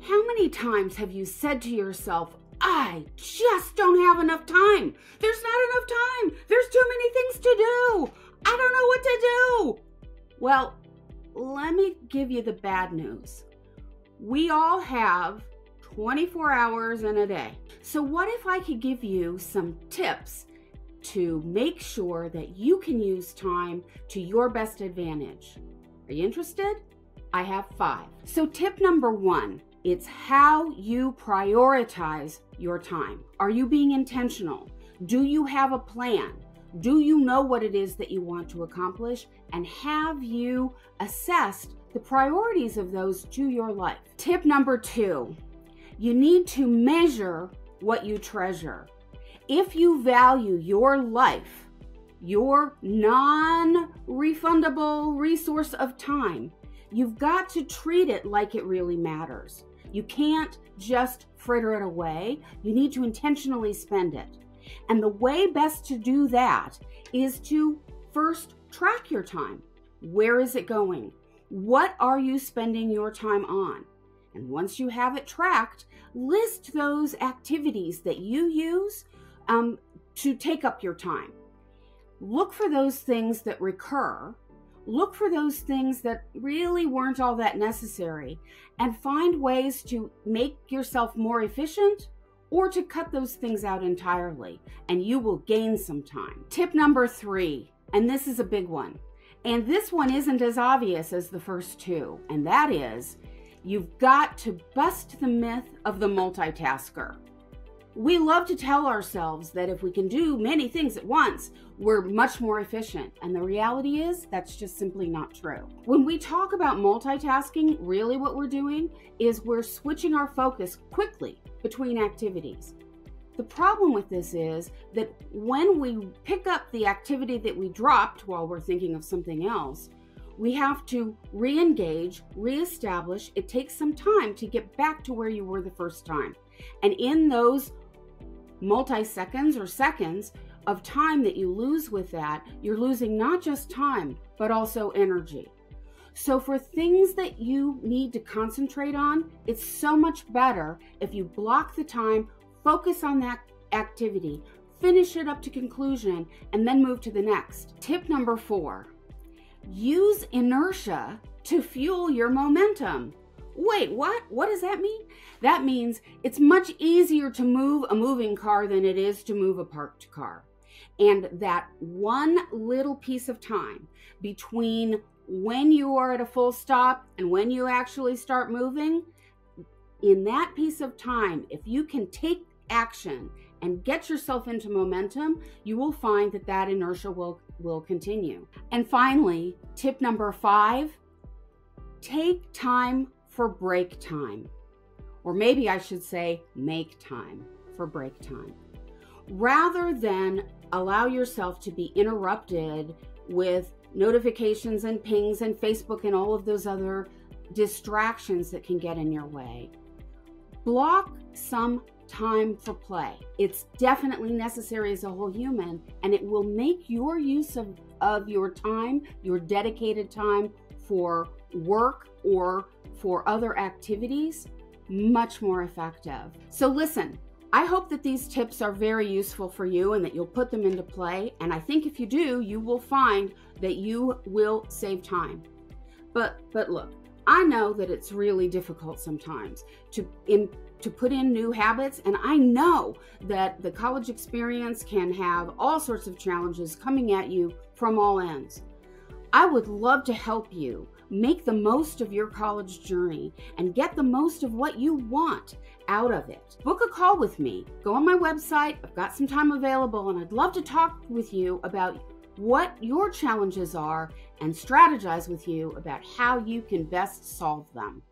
How many times have you said to yourself, I just don't have enough time. There's not enough time. There's too many things to do. I don't know what to do. Well, let me give you the bad news. We all have 24 hours in a day. So what if I could give you some tips to make sure that you can use time to your best advantage? Are you interested? I have 5. So tip number 1, it's how you prioritize your time. Are you being intentional? Do you have a plan? Do you know what it is that you want to accomplish? And have you assessed the priorities of those to your life? Tip number 2, you need to measure what you treasure. If you value your life, your non-refundable resource of time, you've got to treat it like it really matters. You can't just fritter it away. You need to intentionally spend it. And the way best to do that is to first track your time. Where is it going? What are you spending your time on? And once you have it tracked, list those activities that you use to take up your time. Look for those things that recur. Look for those things that really weren't all that necessary, and find ways to make yourself more efficient or to cut those things out entirely, and you will gain some time. Tip number 3, and this is a big one, and this one isn't as obvious as the first 2, and that is you've got to bust the myth of the multitasker. We love to tell ourselves that if we can do many things at once, we're much more efficient. And the reality is that's just simply not true. When we talk about multitasking, really what we're doing is we're switching our focus quickly between activities. The problem with this is that when we pick up the activity that we dropped while we're thinking of something else, we have to re-engage, re-establish. It takes some time to get back to where you were the first time. And in those multi-seconds or seconds of time that you lose with that, you're losing not just time, but also energy. So for things that you need to concentrate on, it's so much better if you block the time, focus on that activity, finish it up to conclusion, and then move to the next. Tip number 4, use inertia to fuel your momentum. Wait, what? What does that mean? That means it's much easier to move a moving car than it is to move a parked car. And that one little piece of time between when you are at a full stop and when you actually start moving, in that piece of time, if you can take action and get yourself into momentum, you will find that that inertia will continue. And finally, tip number 5, take time for break time. Or maybe I should say, make time for break time. Rather than allow yourself to be interrupted with notifications and pings and Facebook and all of those other distractions that can get in your way, block some time for play. It's definitely necessary as a whole human, and it will make your use of your time, your dedicated time for work or for other activities, much more effective. So listen, I hope that these tips are very useful for you and that you'll put them into play. And I think if you do, you will find that you will save time. But look, I know that it's really difficult sometimes to put in new habits. And I know that the college experience can have all sorts of challenges coming at you from all ends. I would love to help you make the most of your college journey and get the most of what you want out of it. Book a call with me. Go on my website. I've got some time available, and I'd love to talk with you about what your challenges are and strategize with you about how you can best solve them.